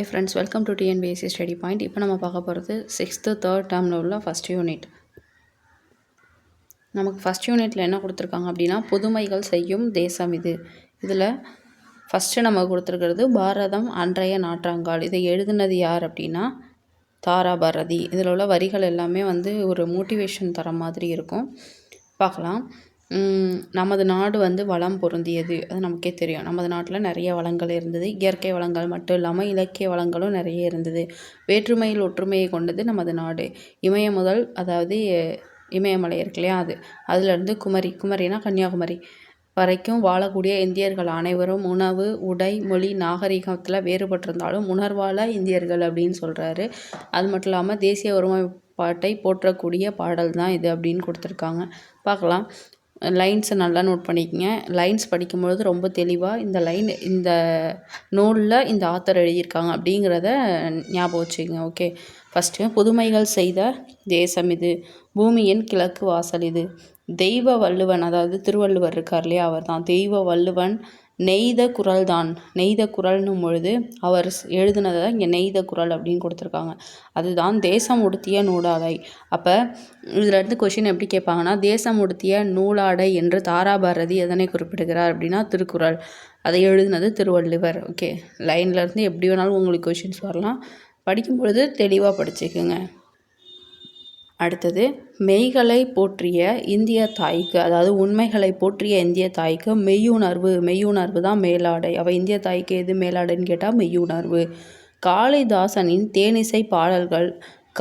Hi friends, welcome to TNPSC study point. இப்போ நம்ம பார்க்க போகிறது 6th தேர்ட் டேர்மில் உள்ள ஃபஸ்ட் யூனிட். நமக்கு ஃபஸ்ட் யூனிட்டில் என்ன கொடுத்துருக்காங்க அப்படின்னா, புதுமைகள் செய்யும் தேசம் இது. இதில் ஃபஸ்ட்டு நம்ம கொடுத்துருக்கிறது பாரதம் அன்றைய நாற்றாங்கால். இதை எழுதுனது யார் அப்படின்னா தாராபாரதி. இதில் உள்ள வரிகள் எல்லாமே ஒரு மோட்டிவேஷன் தர மாதிரி இருக்கும். பார்க்கலாம். நமது நாடு வளம் பொருந்தியது. அது நமக்கே தெரியும். நமது நாட்டில் நிறைய வளங்கள் இருந்தது. இயற்கை வளங்கள் மட்டும் இல்லாமல் இலக்கிய வளங்களும் நிறைய இருந்தது. வேற்றுமையில் ஒற்றுமையை கொண்டது நமது நாடு. இமயம் முதல், அதாவது இமயமலை இருக்கு இல்லையா, அதுலேருந்து குமரினா கன்னியாகுமரி வரைக்கும் வாழக்கூடிய இந்தியர்கள் அனைவரும் உணவு, உடை, மொழி, நாகரிகத்தில் வேறுபட்டிருந்தாலும் உணர்வால இந்தியர்கள் அப்படின்னு சொல்கிறாரு. அது மட்டும் இல்லாமல் தேசிய ஒருமைப்பாட்டை போற்றக்கூடிய பாடல் தான் இது அப்படின்னு கொடுத்துருக்காங்க. பார்க்கலாம். லைன்ஸை நல்லா நோட் பண்ணிக்கங்க. லைன்ஸ் படிக்கும்பொழுது ரொம்ப தெளிவாக இந்த நூலில் இந்த ஆத்தர் எழுதியிருக்காங்க அப்படிங்கிறத ஞாபகம் வச்சுக்கோங்க. ஓகே. ஃபஸ்ட்டு, புதுமைகள் செய்த தேசம் இது. பூமியின் கிழக்கு வாசல் இது. தெய்வ வள்ளுவன், அதாவது திருவள்ளுவர் இருக்கார் இல்லையா, அவர் தான் தெய்வ வள்ளுவன் நெய்த குறள் தான். நெய்த குறள்னும் பொழுது அவர் எழுதுனதை தான் இங்கே நெய்த குறள் அப்படின்னு கொடுத்துருக்காங்க. அதுதான் தேசம் உடுத்திய நூலாடை. அப்போ இதிலேருந்து கொஷின் எப்படி கேட்பாங்கன்னா, தேசம் உடுத்திய நூலாடை என்று தாராபாரதி எதனை குறிப்பிடுகிறார் அப்படின்னா திருக்குறள். அதை எழுதுனது திருவள்ளுவர். ஓகே. லைன்லேருந்து எப்படி வேணாலும் உங்களுக்கு கொஷின்ஸ் வரலாம். படிக்கும் பொழுது தெளிவாக படிச்சுக்குங்க. அடுத்தது, மெய்களை போற்றிய இந்திய தாய்க்கு, அதாவது உண்மைகளை போற்றிய இந்திய தாய்க்கு மெய்யுணர்வு தான் மேலாடை. அவள் இந்திய தாய்க்கு எது மேலாடைன்னு கேட்டால் மெய்யுணர்வு. காளிதாசனின் தேனிசை பாடல்கள்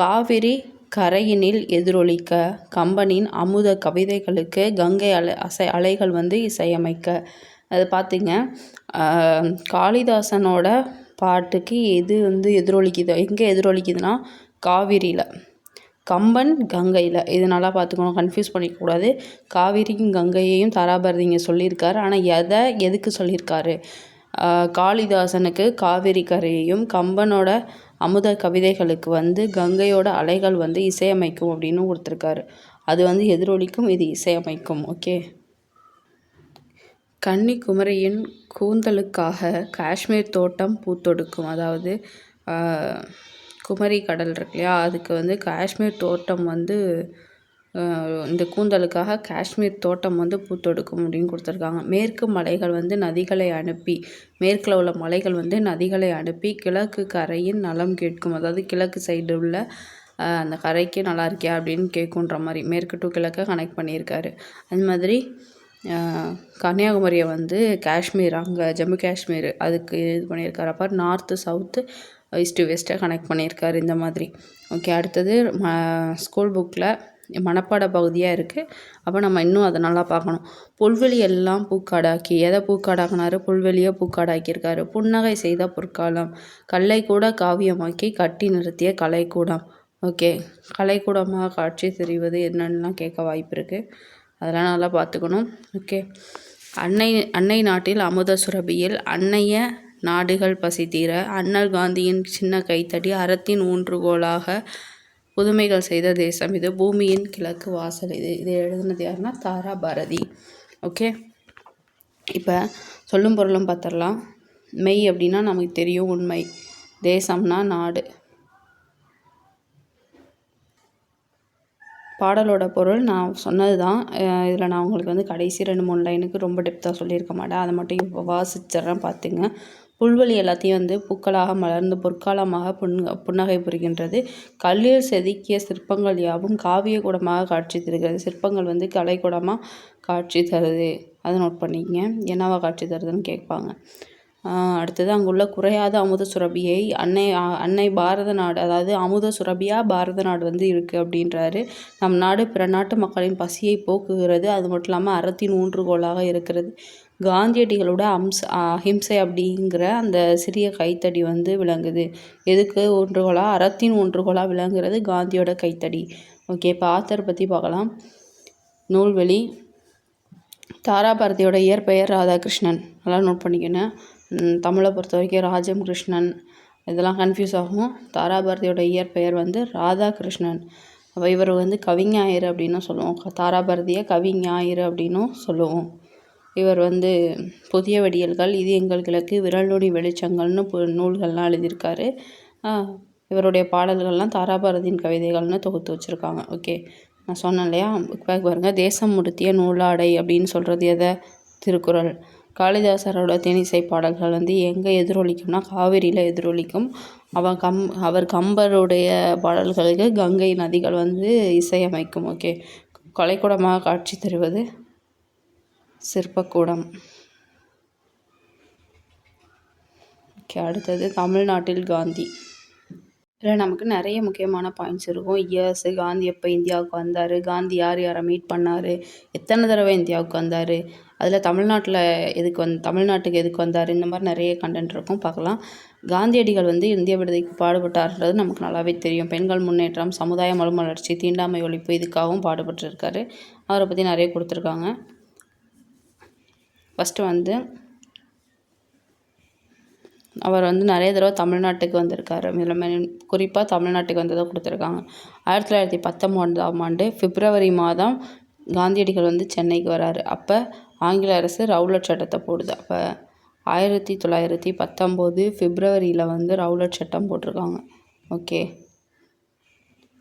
காவிரி கரையினில் எதிரொலிக்க, கம்பனின் அமுத கவிதைகளுக்கு கங்கை அலைகள் இசையமைக்க. அது பார்த்திங்க, காளிதாசனோட பாட்டுக்கு எது எதிரொலிக்குது, எங்கே எதிரொலிக்குதுன்னா காவிரியில், கம்பன் கங்கையில். இது நல்லா பார்த்துக்கணும், கன்ஃபியூஸ் பண்ணிக்கக்கூடாது. காவிரியும் கங்கையையும் தாராபாரதி இங்கே சொல்லியிருக்காரு. ஆனால் எதுக்கு சொல்லியிருக்காரு? காளிதாசனுக்கு காவிரி கரையையும், கம்பனோட அமுத கவிதைகளுக்கு கங்கையோட அலைகள் இசையமைக்கும் அப்படின்னு கொடுத்துருக்காரு. அது எதிரொலிக்கும், இது இசையமைக்கும். ஓகே. கன்னிகுமரியின் கூந்தலுக்காக காஷ்மீர் தோட்டம் பூத்தொடுக்கும். அதாவது குமரி கடல் இருக்கு இல்லையா, அதுக்கு காஷ்மீர் தோட்டம் இந்த கூந்தலுக்காக காஷ்மீர் தோட்டம் பூத்தொடுக்கும் அப்படின்னு கொடுத்துருக்காங்க. மேற்கு மலைகள் நதிகளை அனுப்பி, மேற்கில் உள்ள மலைகள் நதிகளை அனுப்பி கிழக்கு கரையின் நலம் கேட்கும். அதாவது கிழக்கு சைடு உள்ள அந்த கரைக்கு நல்லா இருக்கியா அப்படின்னு கேட்குன்ற மாதிரி மேற்கு டு கிழக்க கனெக்ட் பண்ணியிருக்காரு. அது மாதிரி கன்னியாகுமரியை காஷ்மீர், அங்கே ஜம்மு காஷ்மீர் அதுக்கு இது பண்ணியிருக்காரு. அப்போ நார்த்து சவுத்து ஈஸ்ட்டு வெஸ்ட்டை கனெக்ட் பண்ணியிருக்காரு இந்த மாதிரி. ஓகே. அடுத்தது, ஸ்கூல் புக்கில் மனப்பாட பகுதியாக இருக்குது. அப்போ நம்ம இன்னும் அதை நல்லா பார்க்கணும். புல்வெளி எல்லாம் பூக்காடாக்கி, எதை பூக்காடாக்கினாரு? புல்வெளியை பூக்காடாக்கியிருக்காரு. புன்னகை செய்த பொற்காலம், கல்லை கூட காவியமாக்கி கட்டி நிறுத்திய கலைக்கூடம். ஓகே. கலைக்கூடமாக காட்சி தெரிவது என்னென்னலாம் கேட்க வாய்ப்பு இருக்குது. அதெல்லாம் நல்லா பார்த்துக்கணும். ஓகே. அன்னை நாட்டில் அமுத சுரபியில் அன்னைய நாடுகள் பசி தீர, அண்ணல் காந்தியின் சின்ன கைத்தடி அறத்தின் ஊன்றுகோலாக புதுமைகள் செய்த தேசம் இது. பூமியின் கிழக்கு வாசல் இது. இதை எழுதுனது யாருன்னா தாராபாரதி. ஓகே. இப்போ சொல்லும் பொருளும் பார்த்துடலாம். மெய் அப்படின்னா நமக்கு தெரியும், உண்மை. தேசம்னா நாடு. பாடலோட பொருள் நான் சொன்னது தான். இதில் நான் உங்களுக்கு கடைசி 2-3 லைனுக்கு ரொம்ப டெப்த்தாக சொல்லியிருக்க மாட்டேன். அதை மட்டும் இப்போ வாசிச்சிட்றேன், பார்த்துங்க. புல்வெளி எல்லாத்தையும் புக்களாக மலர்ந்து பொற்காலமாக புன்னகை புரிகின்றது. கல்லில் செதுக்கிய சிற்பங்கள் யாவும் காவிய கூடமாக காட்சி தருகிறது. சிற்பங்கள் கலைக்கூடமாக காட்சி தருது. அதை நோட் பண்ணிக்கங்க. என்னவா காட்சி தருதுன்னு கேட்பாங்க. அடுத்தது, அங்குள்ள குறையாத அமுத சுரபியை அன்னை பாரத நாடு, அதாவது அமுத சுரபியாக பாரத நாடு இருக்குது அப்படின்றாரு. நம் நாடு பிற நாட்டு மக்களின் பசியை போக்குகிறது. அது மட்டும் இல்லாமல் அறத்தின் ஊன்றுகோலாக இருக்கிறது. காந்தியடிகளோட அஹிம்சை அப்படிங்கிற அந்த சிறிய கைத்தடி விளங்குது. எதுக்கு ஊன்றுகோலாக? அறத்தின் ஊன்றுகோலாக விளங்குறது காந்தியோட கைத்தடி. ஓகே. இப்போ ஆத்தர் பற்றி பார்க்கலாம். நூல்வெளி. தாராபாரதியோட இயற்பெயர் ராதாகிருஷ்ணன். நல்லா நோட் பண்ணிக்கணும். தமிழை பொறுத்த வரைக்கும் ராஜம் கிருஷ்ணன், இதெல்லாம் கன்ஃபியூஸ் ஆகும். தாராபாரதியோட இயற்பெயர் ராதாகிருஷ்ணன். அப்போ இவர் கவிஞாயிறு அப்படின்னு சொல்லுவோம். தாராபாரதியை கவிஞாயிறு அப்படின்னும் சொல்லுவோம். இவர் வந்து புதிய விடியல்கள், இது எங்கள் கிழக்கு, விரல் நுனி வெளிச்சங்கள்னு நூல்கள்லாம் எழுதியிருக்காரு. இவருடைய பாடல்கள்லாம் தாராபாரதியின் கவிதைகள்னு தொகுத்து வச்சுருக்காங்க. ஓகே, நான் சொன்னேன் இல்லையா, பாருங்கள். தேசம் உடுத்திய நூலாடை அப்படின்னு சொல்கிறது எதை? திருக்குறள். காளிதாசரோட தேனிசை பாடல்கள் வந்து எங்கே எதிரொலிக்கும்னா காவிரியில் எதிரொலிக்கும். அவர் கம்பருடைய பாடல்களுக்கு கங்கை நதிகள் வந்து இசையமைக்கும். ஓகே, கலைக்கூடமாக காட்சி தருவது சிற்பக்கூடம். ஓகே, அடுத்தது தமிழ்நாட்டில் காந்தி. இதில் நமக்கு நிறைய முக்கியமான பாயிண்ட்ஸ் இருக்கும். இயர்ஸு, காந்தி எப்போ இந்தியாவுக்கு வந்தார், காந்தி யார் யாரை மீட் பண்ணார், எத்தனை தடவை இந்தியாவுக்கு வந்தார், அதில் தமிழ்நாட்டுக்கு எதுக்கு வந்தார், இந்த மாதிரி நிறைய கண்டென்ட் இருக்கும், பார்க்கலாம். காந்தியடிகள் வந்து இந்திய விடுதலைக்கு பாடுபட்டார்ன்றது நமக்கு நல்லாவே தெரியும். பெண்கள் முன்னேற்றம், சமுதாய மறுமலர்ச்சி, தீண்டாமை ஒழிப்பு, இதுக்காகவும் பாடுபட்டிருக்காரு. அவரை பற்றி நிறைய கொடுத்துருக்காங்க. ஃபஸ்ட்டு வந்து அவர் வந்து நிறைய தடவை தமிழ்நாட்டுக்கு வந்திருக்காரு. குறிப்பாக தமிழ்நாட்டுக்கு வந்ததை கொடுத்துருக்காங்க. 1919ஆம் ஆண்டு பிப்ரவரி மாதம் காந்தியடிகள் வந்து சென்னைக்கு வராரு. அப்போ ஆங்கில அரசு ரவுலட் சட்டத்தை போடுது. அப்போ 1919 பிப்ரவரியில் வந்து ரவுலட் சட்டம் போட்டிருக்காங்க. ஓகே,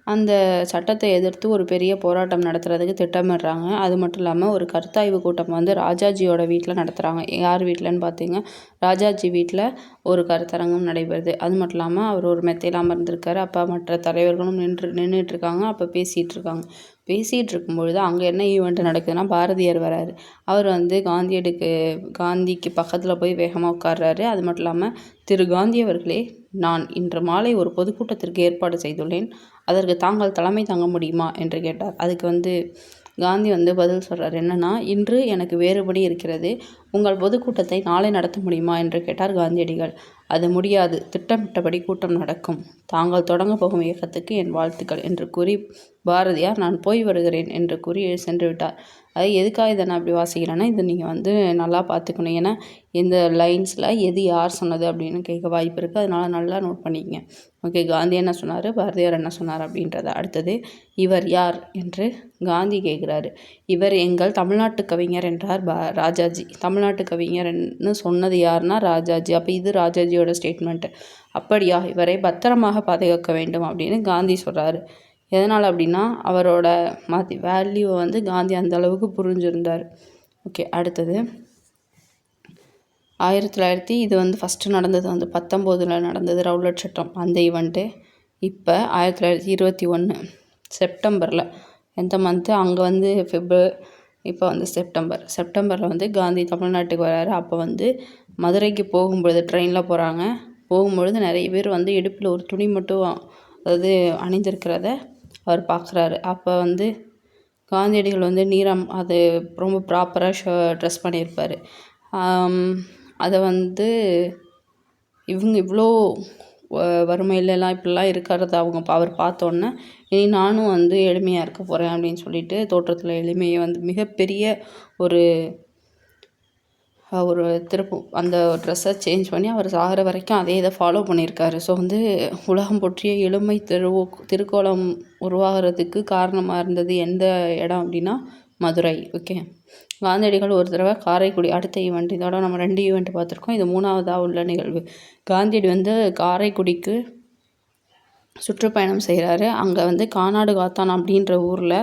அந்த சட்டத்தை எதிர்த்து ஒரு பெரிய போராட்டம் நடத்துறதுக்கு திட்டமிடுறாங்க. அது மட்டும் இல்லாமல் ஒரு கருத்தாய்வு கூட்டம் வந்து ராஜாஜியோட வீட்டில் நடத்துகிறாங்க. யார் வீட்டிலன்னு பார்த்தீங்க, ராஜாஜி வீட்டில் ஒரு கருத்தரங்கம் நடைபெறுது. அது மட்டும் இல்லாமல் அவர் ஒரு மெத்தையில் அமர்ந்திருக்காரு. அப்போ மற்ற தலைவர்களும் நின்றுட்டுருக்காங்க. அப்போ பேசிகிட்டு இருக்காங்க. பேசிகிட்டு இருக்கும்பொழுது அங்கே என்ன ஈவெண்ட் நடக்குதுன்னா, பாரதியார் வராரு. அவர் வந்து காந்திக்கு பக்கத்தில் போய் வேகமாக உட்கார்றாரு. அது மட்டும் இல்லாமல், திரு காந்தி அவர்களே, நான் இன்று மாலை ஒரு பொதுக்கூட்டத்திற்கு ஏற்பாடு செய்துள்ளேன். அதற்கு தாங்கள் தலைமை தாங்க முடியுமா என்று கேட்டார். அதுக்கு வந்து காந்தி வந்து பதில் சொல்கிறார். என்னென்னா, இன்று எனக்கு வேறுபடி இருக்கிறது. உங்கள் பொதுக்கூட்டத்தை நாளை நடத்த முடியுமா என்று கேட்டார் காந்தியடிகள். அது முடியாது. திட்டமிட்டபடி கூட்டம் நடக்கும். தாங்கள் தொடங்க போகும் இயக்கத்துக்கு என் வாழ்த்துக்கள் என்று கூறி பாரதியார் நான் போய் வருகிறேன் என்று கூறி சென்று விட்டார். அது எதுக்காக இதை நான் இப்படி வாசிக்கிறேன்னா, இது நீங்கள் வந்து நல்லா பார்த்துக்கணும். ஏன்னா இந்த லைன்ஸில் எது யார் சொன்னது அப்படின்னு கேட்க வாய்ப்பு இருக்குது. அதனால் நல்லா நோட் பண்ணிக்கங்க. ஓகே, காந்தி என்ன சொன்னார், பாரதியார் என்ன சொன்னார் அப்படின்றத. அடுத்தது, இவர் யார் என்று காந்தி கேட்குறாரு. இவர் எங்கள் தமிழ்நாட்டு கவிஞர் என்றார் ராஜாஜி. தமிழ்நாட்டு கவிஞர்னு சொன்னது யாருன்னா ராஜாஜி. அப்போ இது ராஜாஜியோட ஸ்டேட்மெண்ட்டு. அப்படியா, இவரை பத்திரமாக பாதுகாக்க வேண்டும் அப்படின்னு காந்தி சொல்கிறாரு. எதனால் அப்படின்னா, அவரோட வேல்யூவை வந்து காந்தி அந்த அளவுக்கு புரிஞ்சுருந்தார். ஓகே, அடுத்தது 1900 இது வந்து ஃபஸ்ட்டு நடந்தது வந்து 19 நடந்தது ரவுலட் சட்டம், அந்த ஈவெண்ட்டு. இப்போ 1921 செப்டம்பரில், எந்த மந்த்து, அங்கே வந்து இப்போ வந்து செப்டம்பரில் வந்து காந்தி தமிழ்நாட்டுக்கு வராரு. அப்போ வந்து மதுரைக்கு போகும்பொழுது ட்ரெயினில் போகிறாங்க. போகும்பொழுது நிறைய பேர் வந்து இடுப்பில் ஒரு துணி மட்டும் அதாவது அணிந்திருக்கிறத அவர் பார்க்குறாரு. அப்போ வந்து காந்தியடிகள் வந்து அது ரொம்ப ப்ராப்பராக ட்ரெஸ் பண்ணியிருப்பார். அதை வந்து இவங்க இவ்வளோ வறுமையிலலாம் இப்படிலாம் இருக்கிறத அவர் பார்த்தோன்னே, இனி நானும் வந்து எளிமையாக இருக்க போகிறேன் அப்படின்னு சொல்லிட்டு தோற்றத்தில் எளிமையை வந்து மிகப்பெரிய ஒரு அந்த ட்ரெஸ்ஸை சேஞ்ச் பண்ணி அவர் சாகிற வரைக்கும் அதே இதை ஃபாலோ பண்ணியிருக்காரு. ஸோ வந்து உலகம் போற்றிய எளிமை திருக்கோலம் உருவாகிறதுக்கு காரணமாக இருந்தது எந்த இடம் அப்படின்னா மதுரை. ஓகே, காந்தியடிகள் ஒரு தடவை காரைக்குடி, அடுத்த ஈவெண்ட், இதோட நம்ம 2 ஈவெண்ட் பார்த்துருக்கோம். இது 3வதாக உள்ள நிகழ்வு. காந்தியடி வந்து காரைக்குடிக்கு சுற்றுப்பயணம் செய்கிறாரு. அங்கே வந்து கானாடு காத்தான் அப்படின்ற ஊரில்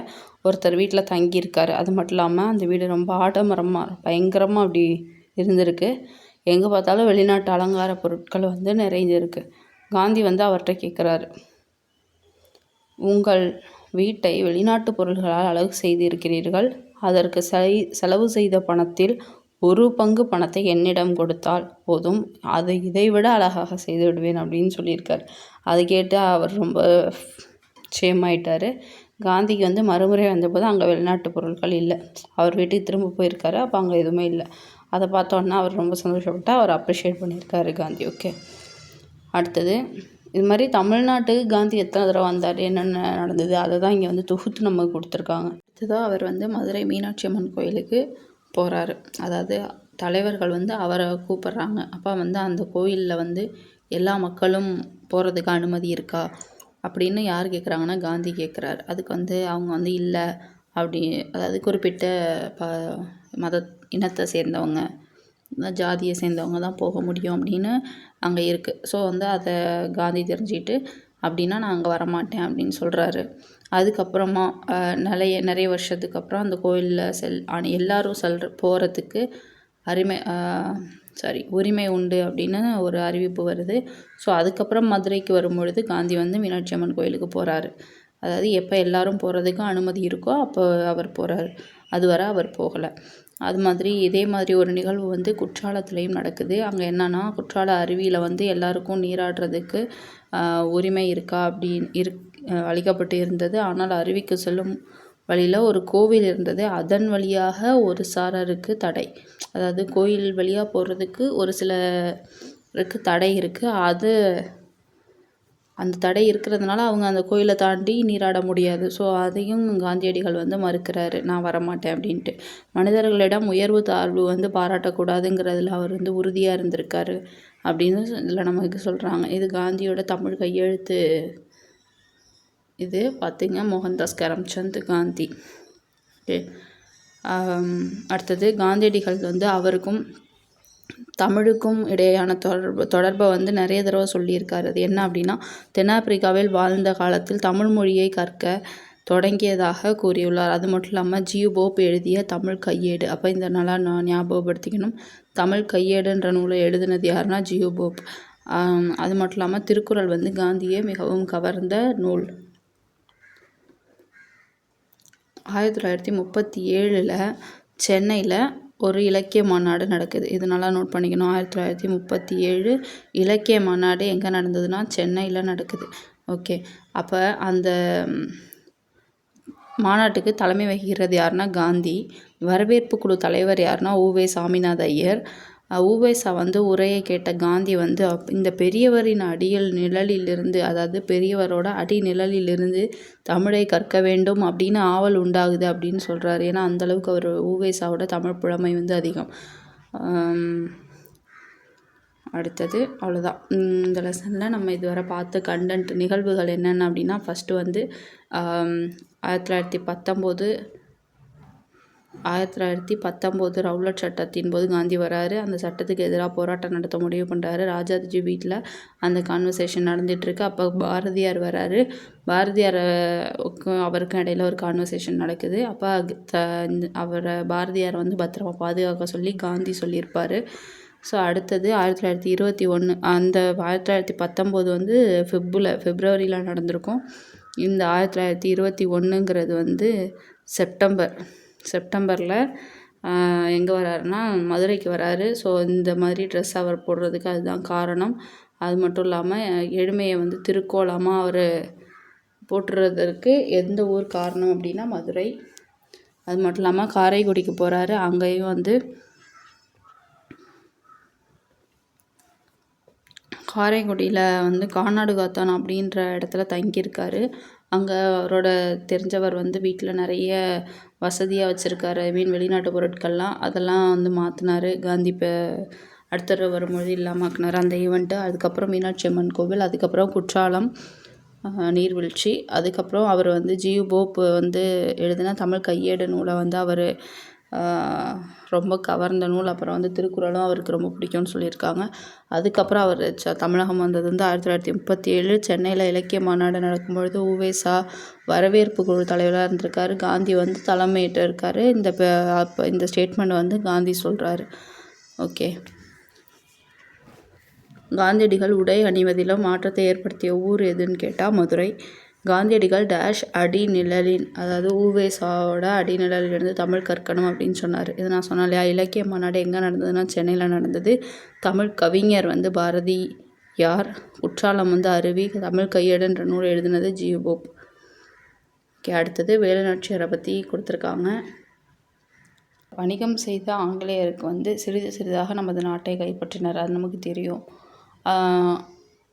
ஒருத்தர் வீட்டில் தங்கியிருக்காரு. அது மட்டும் இல்லாமல் அந்த வீடு ரொம்ப ஆடம்பரமாக பயங்கரமாக அப்படி இருந்திருக்கு. எங்கே பார்த்தாலும் வெளிநாட்டு அலங்கார பொருட்கள் வந்து நிறைஞ்சிருக்கு. காந்தி வந்து அவர்கிட்ட கேட்குறாரு, உங்கள் வீட்டை வெளிநாட்டு பொருள்களால் அழகு செய்திருக்கிறீர்கள். அதற்கு செலவு செய்த பணத்தில் 1 பங்கு பணத்தை என்னிடம் கொடுத்தால் போதும், இதைவிட அழகாக செய்து விடுவேன் அப்படின்னு சொல்லியிருக்கார். அதை கேட்டு அவர் ரொம்ப ஷேமாயிட்டார். காந்திக்கு வந்து மறுமுறை வந்தபோது அங்கே வெளிநாட்டு பொருட்கள் இல்லை. அவர் வீட்டுக்கு திரும்ப போயிருக்காரு. அப்போ அங்கே எதுவுமே இல்லை. அதை பார்த்தோன்னா அவர் ரொம்ப சந்தோஷப்பட்டு அவர் அப்ரிஷியேட் பண்ணியிருக்காரு காந்தி. ஓகே, அடுத்தது, இது மாதிரி தமிழ்நாட்டுக்கு காந்தி எத்தனை தடவை வந்தார், என்னென்ன நடந்தது, அதை தான் இங்கே வந்து தொகுத்து நமக்கு கொடுத்துருக்காங்க. அடுத்ததாக அவர் வந்து மதுரை மீனாட்சி அம்மன் கோயிலுக்கு போகிறாரு. அதாவது தலைவர்கள் வந்து அவரை கூப்பிட்றாங்க. அப்போ வந்து அந்த கோயிலில் வந்து எல்லா மக்களும் போகிறதுக்கு அனுமதி இருக்கா அப்படின்னு யார் கேட்குறாங்கன்னா காந்தி கேட்குறாரு. அதுக்கு வந்து அவங்க வந்து இல்லை அப்படி, அதாவது குறிப்பிட்ட ப மத இனத்தை சேர்ந்தவங்க, ஜாதியை சேர்ந்தவங்க தான் போக முடியும் அப்படின்னு அங்கே இருக்குது. ஸோ வந்து அதை காந்தி தெரிஞ்சுக்கிட்டு அப்படின்னா நான் அங்கே வரமாட்டேன் அப்படின்னு சொல்கிறாரு. அதுக்கப்புறமா நிறைய வருஷத்துக்கு அப்புறம் அந்த கோயிலில் எல்லோரும் போகிறதுக்கு உரிமை உண்டு அப்படின்னு ஒரு அறிவிப்பு வருது. ஸோ அதுக்கப்புறம் மதுரைக்கு வரும்பொழுது காந்தி வந்து மீனாட்சி அம்மன் கோயிலுக்கு போகிறாரு. அதாவது எப்போ எல்லாரும் போகிறதுக்கு அனுமதி இருக்கோ அப்போ அவர் போகிறாரு. அதுவரை அவர் போகலை. இதே மாதிரி ஒரு நிகழ்வு வந்து குற்றாலத்துலேயும் நடக்குது. அங்கே என்னன்னா, குற்றால அருவியில் வந்து எல்லாருக்கும் நீராடுறதுக்கு உரிமை இருக்கா அப்படின்னு அளிக்கப்பட்டு இருந்தது. ஆனால் அருவிக்கு செல்லும் வழியில் ஒரு கோவில் இருந்தது. அதன் வழியாக ஒரு சாரருக்கு தடை. அதாவது கோயில் வழியாக போகிறதுக்கு ஒரு சிலருக்கு தடை இருக்குது. அந்த தடை இருக்கிறதுனால அவங்க அந்த கோயிலை தாண்டி நீராட முடியாது. ஸோ அதையும் காந்தியடிகள் வந்து மறுக்கிறாரு, நான் வரமாட்டேன் அப்படின்ட்டு. மனிதர்களிடம் உயர்வு தாழ்வு வந்து பாராட்டக்கூடாதுங்கிறதுல அவர் வந்து உறுதியாக இருந்திருக்காரு அப்படின்னு இதில் நமக்கு சொல்கிறாங்க. இது காந்தியோட தமிழ் கையெழுத்து. இது பார்த்திங்க, மோகன்தாஸ் கரம்சந்த் காந்தி. ஓகே. அடுத்தது காந்தியடிகள் வந்து அவருக்கும் தமிழுக்கும் இடையேயான தொடர்பை வந்து நிறைய தடவை சொல்லியிருக்காரு. அது என்ன அப்படின்னா, தென்னாப்பிரிக்காவில் வாழ்ந்த காலத்தில் தமிழ் மொழியை கற்க தொடங்கியதாக கூறியுள்ளார். அது மட்டும் இல்லாமல் ஜியு போப் எழுதிய தமிழ் கையேடு, அப்போ இந்த நாளாக நான் ஞாபகப்படுத்திக்கணும், தமிழ் கையேடுன்ற நூலை எழுதினது யாருன்னா ஜியு போப். அது மட்டும் இல்லாமல் திருக்குறள் வந்து காந்தியை மிகவும் கவர்ந்த நூல். 1937 சென்னையில் ஒரு இலக்கிய மாநாடு நடக்குது. இது நல்லா நோட் பண்ணிக்கணும். 1937 இலக்கிய மாநாடு எங்கே நடந்ததுன்னா சென்னையில் நடக்குது. ஓகே. அப்போ அந்த மாநாட்டுக்கு தலைமை வகிக்கிறது யாருன்னா காந்தி. வரவேற்பு குழு தலைவர் யாருன்னா உவே சாமிநாத ஐயர். உவேசா வந்து உரையை கேட்ட காந்தி வந்து இந்த பெரியவரின் நிழலிலிருந்து, அதாவது பெரியவரோட அடி நிழலிலிருந்து தமிழை கற்க வேண்டும் அப்படின்னு ஆவல் உண்டாகுது அப்படின்னு சொல்கிறாரு. ஏன்னா அந்தளவுக்கு அவர் உவேசாவோட தமிழ் புலமை வந்து அதிகம். அடுத்தது அவ்வளோதான். இந்த லெசனில் நம்ம இதுவரை பார்த்த கண்டென்ட் நிகழ்வுகள் என்னென்ன அப்படின்னா, ஃபஸ்ட்டு வந்து 1919 ரவுலட் சட்டத்தின் போது காந்தி வராரு. அந்த சட்டத்துக்கு எதிராக போராட்டம் நடத்த முடிவு பண்ணுறாரு. ராஜாஜி வீட்டில் அந்த கான்வர்சேஷன் நடந்துகிட்ருக்கு. அப்போ பாரதியார் வராரு. அவருக்கும் இடையில ஒரு கான்வர்சேஷன் நடக்குது. அப்போ பாரதியார் வந்து பத்திரமா பாதுகாக்க சொல்லி காந்தி சொல்லியிருப்பார். ஸோ அடுத்தது 1921, அந்த 1919 வந்து பிப்ரவரியில் நடந்திருக்கும். இந்த 1921ங்கிறது வந்து செப்டம்பரில் எங்கே வராருன்னா மதுரைக்கு வராரு. ஸோ இந்த மாதிரி ட்ரெஸ் அவர் போடுறதுக்கு அதுதான் காரணம். அது மட்டும் இல்லாமல் எளிமையை வந்து திருக்கோலமாக அவர் போட்டுறதற்கு எந்த ஊர் காரணம் அப்படின்னா மதுரை. அது மட்டும் இல்லாமல் காரைக்குடிக்கு போகிறாரு. அங்கேயும் வந்து காரைக்குடியில் வந்து கானாடுகாத்தான் அப்படின்ற இடத்துல தங்கியிருக்காரு. அங்கே அவரோட தெரிஞ்சவர் வந்து வீட்டில் நிறைய வசதியாக வச்சுருக்காரு. வெளிநாட்டு பொருட்கள்லாம் அதெல்லாம் வந்து மாற்றினார் காந்தி. இப்போ அடுத்த வரும்பொழுது இல்லாமல் ஆக்கினார் அந்த ஈவெண்ட்டு. அதுக்கப்புறம் மீனாட்சி அம்மன் கோவில், அதுக்கப்புறம் குற்றாலம் நீர்வீழ்ச்சி, அதுக்கப்புறம் அவர் வந்து ஜியு போப் வந்து எழுதின தமிழ் கையேடு நூலை வந்து அவர் ரொம்ப கவர்ந்த நூல். அப்புறம் வந்து திருக்குறளும் அவருக்கு ரொம்ப பிடிக்கும்னு சொல்லியிருக்காங்க. அதுக்கப்புறம் அவர் தமிழகம் வந்தது வந்து 1937 சென்னையில் இலக்கிய மாநாடு நடக்கும்பொழுது உவேசா வரவேற்பு குழு தலைவராக இருந்திருக்காரு. காந்தி வந்து தலைமையிட்டு இருக்கார். இந்த ஸ்டேட்மெண்ட் வந்து காந்தி சொல்கிறாரு. ஓகே. காந்தியடிகள் உடை அணிவதிலும் மாற்றத்தை ஏற்படுத்திய ஊர் எதுன்னு கேட்டால் மதுரை. காந்தியடிகள் டேஷ் அடிநிழலின், அதாவது உவேசாவோட அடிநிழலிலிருந்து தமிழ் கற்கணும் அப்படின்னு சொன்னார். இது நான் சொன்னேன் இல்லையா, இலக்கிய மாநாடு எங்கே நடந்ததுன்னா சென்னையில் நடந்தது. தமிழ் கவிஞர் வந்து பாரதியார். குற்றாலம் வந்து அருவி. தமிழ் கையேடுன்ற நூல் எழுதினது ஜியு போப். ஓகே. அடுத்தது வேலுநாச்சியாரை பற்றி கொடுத்துருக்காங்க. வணிகம் செய்த ஆங்கிலேயருக்கு வந்து சிறிது சிறிதாக நமது நாட்டை கைப்பற்றினார். அது நமக்கு தெரியும்.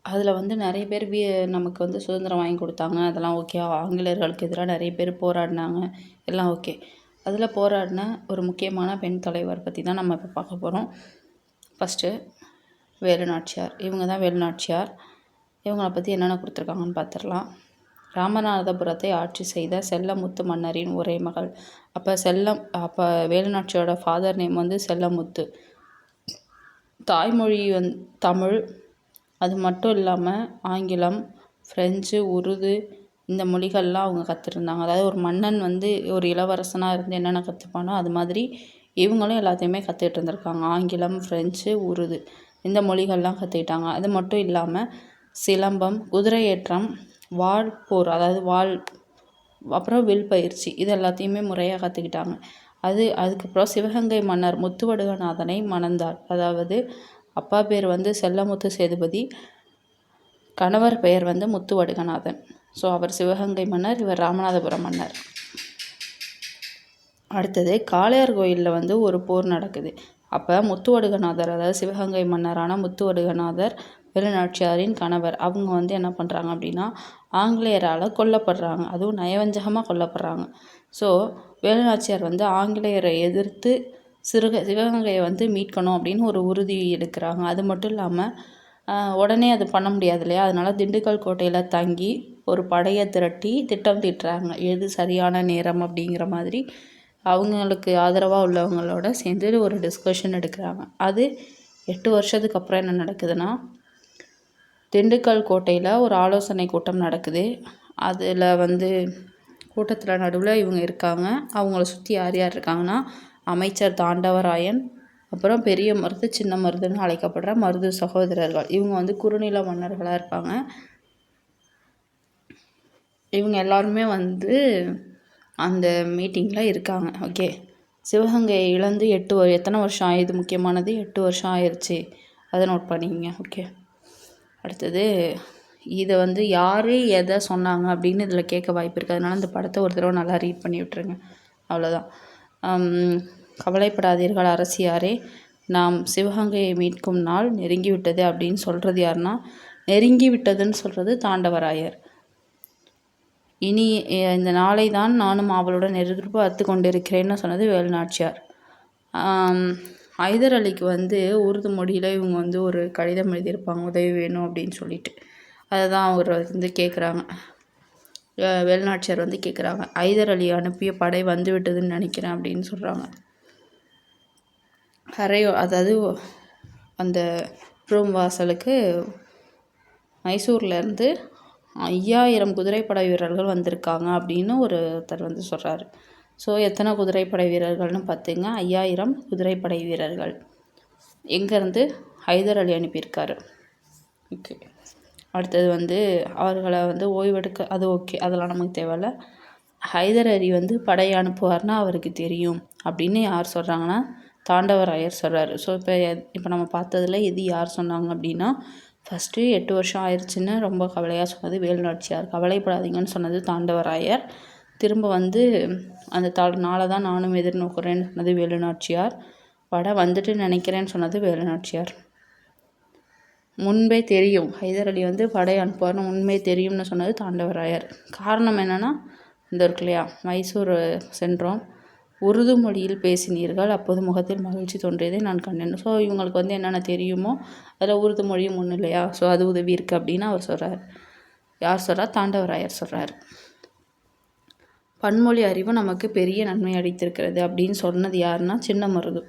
அதில் வந்து நிறைய பேர் நமக்கு வந்து சுதந்திரம் வாங்கி கொடுத்தாங்க. அதெல்லாம் ஓகே. ஆங்கிலேயர்களுக்கு எதிராக நிறைய பேர் போராடினாங்க, எல்லாம் ஓகே. அதில் போராடின ஒரு முக்கியமான பெண் தலைவர் பற்றி தான் நம்ம இப்போ பார்க்க போகிறோம். ஃபஸ்ட்டு வேலுநாச்சியார். இவங்க தான் வேலுநாச்சியார். இவங்களை பற்றி என்னென்ன கொடுத்துருக்காங்கன்னு பார்த்துடலாம். ராமநாதபுரத்தை ஆட்சி செய்த செல்லமுத்து மன்னரின் ஒரே மகள். அப்போ வேலுநாச்சியோட ஃபாதர் நேம் வந்து செல்லமுத்து. தாய்மொழி தமிழ். அது மட்டும் இல்லாமல் ஆங்கிலம், ஃப்ரெஞ்சு, உருது இந்த மொழிகள்லாம் அவங்க கற்றுருந்தாங்க. அதாவது ஒரு மன்னன் வந்து ஒரு இளவரசனாக இருந்து என்னென்ன கற்றுப்பானோ அது மாதிரி இவங்களும் எல்லாத்தையுமே கற்றுக்கிட்டு இருந்திருக்காங்க. ஆங்கிலம், ஃப்ரெஞ்சு, உருது இந்த மொழிகள்லாம் கற்றுக்கிட்டாங்க. அது மட்டும் இல்லாமல் சிலம்பம், குதிரையேற்றம், வாள் போர், அதாவது வாள், அப்புறம் வில் பயிற்சி இது எல்லாத்தையுமே முறையாக கற்றுக்கிட்டாங்க. அதுக்கப்புறம் சிவகங்கை மன்னர் முத்துவடுகநாதனை மணந்தார். அதாவது அப்பா பேர் வந்து செல்லமுத்து சேதுபதி, கணவர் பெயர் வந்து முத்துவடுகநாதன். ஸோ அவர் சிவகங்கை மன்னர், இவர் ராமநாதபுரம் மன்னர். அடுத்தது காளையார் கோயிலில் வந்து ஒரு போர் நடக்குது. அப்போ முத்துவடுகநாதர், அதாவது சிவகங்கை மன்னரான முத்துவடுகநாதர் வேலுநாச்சியாரின் கணவர், அவங்க வந்து என்ன பண்ணுறாங்க அப்படின்னா ஆங்கிலேயரால் கொல்லப்படுறாங்க. அதுவும் நயவஞ்சகமாக கொல்லப்படுறாங்க. ஸோ வேலுநாச்சியார் வந்து ஆங்கிலேயரை எதிர்த்து சிவகங்கையை வந்து மீட்கணும் அப்படின்னு ஒரு உறுதி எடுக்கிறாங்க. அது மட்டும் இல்லாமல் உடனே அது பண்ண முடியாது இல்லையா, அதனால் திண்டுக்கல் கோட்டையில் தங்கி ஒரு படையை திரட்டி திட்டம் தீட்டுறாங்க. எது சரியான நேரம் அப்படிங்கிற மாதிரி அவங்களுக்கு ஆதரவாக உள்ளவங்களோட சேர்ந்து ஒரு டிஸ்கஷன் எடுக்கிறாங்க. அது 8 வருஷத்துக்கு அப்புறம் என்ன நடக்குதுன்னா, திண்டுக்கல் கோட்டையில் ஒரு ஆலோசனை கூட்டம் நடக்குது. அதில் வந்து கூட்டத்தில் நடுவில் இவங்க இருக்காங்க. அவங்கள சுற்றி யார் யார் இருக்காங்கன்னா, அமைச்சர் தாண்டவராயன், அப்புறம் பெரிய மருது, சின்ன மருதுன்னு அழைக்கப்படுற மருது சகோதரர்கள். இவங்க வந்து குறுநில மன்னர்களாக இருப்பாங்க. இவங்க எல்லாருமே வந்து அந்த மீட்டிங்கில் இருக்காங்க. ஓகே, சிவகங்கையை இழந்து எத்தனை வருஷம் ஆயிடுது, முக்கியமானது 8 வருஷம் ஆயிடுச்சு, அதை நோட் பண்ணிக்கங்க. ஓகே, அடுத்தது இதை வந்து யார் எதை சொன்னாங்க அப்படின்னு இதில் கேட்க வாய்ப்பு இருக்குது. அதனால் இந்த படத்தை ஒரு தடவை நல்லா ரீட் பண்ணி விட்டுருங்க. அவ்வளோதான். கவலைப்படாதீர்கள் அரசியாரே, நாம் சிவகங்கையை மீட்கும் நாள் நெருங்கி விட்டது அப்படின்னு சொல்கிறது யாருன்னா, நெருங்கி விட்டதுன்னு சொல்கிறது தாண்டவராயர். இனி இந்த நாளை தான் நானும் அவளுடன் எதிர்பார்த்து கொண்டிருக்கிறேன்னு சொன்னது வேலுநாச்சியார். ஹைதர் அலிக்கு வந்து உருது மொழியில் இவங்க வந்து ஒரு கடிதம் எழுதியிருப்பாங்க, உதவி வேணும் அப்படின்னு சொல்லிட்டு. அதை தான் அவர் வந்து கேட்குறாங்க. வேலுநாச்சியார் வந்து கேட்குறாங்க, ஹைதர் அலி அனுப்பிய படை வந்து விட்டதுன்னு நினைக்கிறேன் அப்படின்னு சொல்கிறாங்க. அதாவது அந்த ரூம் வாசலுக்கு மைசூர்லேருந்து 5000 குதிரைப்படை வீரர்கள் வந்திருக்காங்க அப்படின்னு ஒருத்தர் வந்து சொல்கிறாரு. ஸோ எத்தனை குதிரைப்படை வீரர்கள்னு பார்த்துங்க, 5000 குதிரைப்படை வீரர்கள். எங்கேருந்து? ஹைதர் அலி அனுப்பியிருக்காரு. ஓகே, அடுத்தது வந்து அவர்களை வந்து ஓய்வெடுக்க, அது ஓகே, அதெல்லாம் நமக்கு தேவையில்ல. ஹைதர் அலி வந்து படையை அனுப்புவார்னா அவருக்கு தெரியும் அப்படின்னு யார் சொல்கிறாங்கன்னா, தாண்டவராயர் சொல்கிறாரு. ஸோ இப்போ நம்ம பார்த்ததில் இது யார் சொன்னாங்க அப்படின்னா, ஃபஸ்ட்டு 8 வருஷம் ஆயிடுச்சுன்னு ரொம்ப கவலையாக சொன்னது வேலுநாச்சியார், கவலைப்படாதீங்கன்னு சொன்னது தாண்டவராயர். திரும்ப வந்து அந்த நாளை தான் நானும் எதிர்நோக்குறேன்னு சொன்னது வேலுநாச்சியார். படை வந்துட்டு நினைக்கிறேன்னு சொன்னது வேலுநாச்சியார். முன்பே தெரியும் ஹைதர் அலி வந்து படை அனுப்புவார்னு முன்பே தெரியும்னு சொன்னது தாண்டவராயர். காரணம் என்னென்னா, இந்த இருக்கு இல்லையா, மைசூர் சென்றோம், உருது மொழியில் பேசினீர்கள், அப்போது முகத்தில் மகிழ்ச்சி தோன்றியதை நான் கண்டேன். ஸோ இவங்களுக்கு வந்து என்னென்ன தெரியுமோ அதில் உருது மொழியும் ஒன்றும் இல்லையா, ஸோ அது உதவி இருக்குது அப்படின்னு அவர் சொல்கிறார். யார் சொல்கிறார்? தாண்டவராயர் சொல்கிறார். பன்மொழி அறிவு நமக்கு பெரிய நன்மை அளித்திருக்கிறது அப்படின்னு சொன்னது யாருன்னா சின்ன மருது.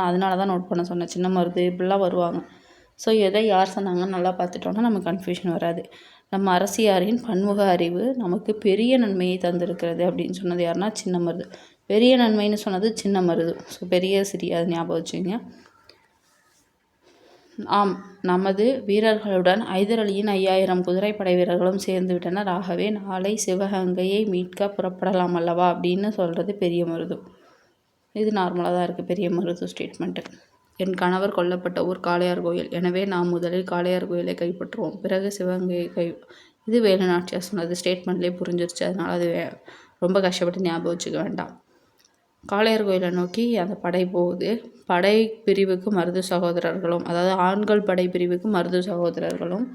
அதனால தான் நோட் பண்ண சொன்னேன். சின்ன மருது இப்படிலாம் வருவாங்க. ஸோ எதை யார் சொன்னாங்கன்னு நல்லா பார்த்துட்டோன்னா நமக்கு கன்ஃபியூஷன் வராது. நம்ம அரசியாரின் பன்முக அறிவு நமக்கு பெரிய நன்மையை தந்திருக்கிறது அப்படின்னு சொன்னது யாருன்னா சின்ன மருது. பெரிய நன்மைன்னு சொன்னது சின்ன மருது. ஸோ பெரிய சிறிய அது ஞாபகம் வச்சுங்க. ஆம், நமது வீரர்களுடன் ஹைதர் அலியின் 5000 குதிரைப்படை வீரர்களும் சேர்ந்து விட்டனர். ஆகவே நாளை சிவகங்கையை மீட்க புறப்படலாம் அல்லவா அப்படின்னு சொல்கிறது பெரிய மருது. இது நார்மலாக தான் இருக்குது பெரிய மருது ஸ்டேட்மெண்ட்டு. என் கணவர் கொல்லப்பட்ட ஊர் காளையார் கோயில், எனவே நாம் முதலில் காளையார் கோயிலை கைப்பற்றுவோம், பிறகு சிவகங்கையை இது வேலுநாச்சியார் சொன்னது. ஸ்டேட்மெண்ட்லேயே புரிஞ்சிருச்சு, அதனால் அது ரொம்ப கஷ்டப்பட்டு ஞாபகம் வச்சுக்க வேண்டாம். காளையார் கோயிலை நோக்கி அந்த படை போகுது. படை பிரிவுக்கு மருது சகோதரர்களும், அதாவது ஆண்கள் படை பிரிவுக்கு மருது சகோதரர்களும்,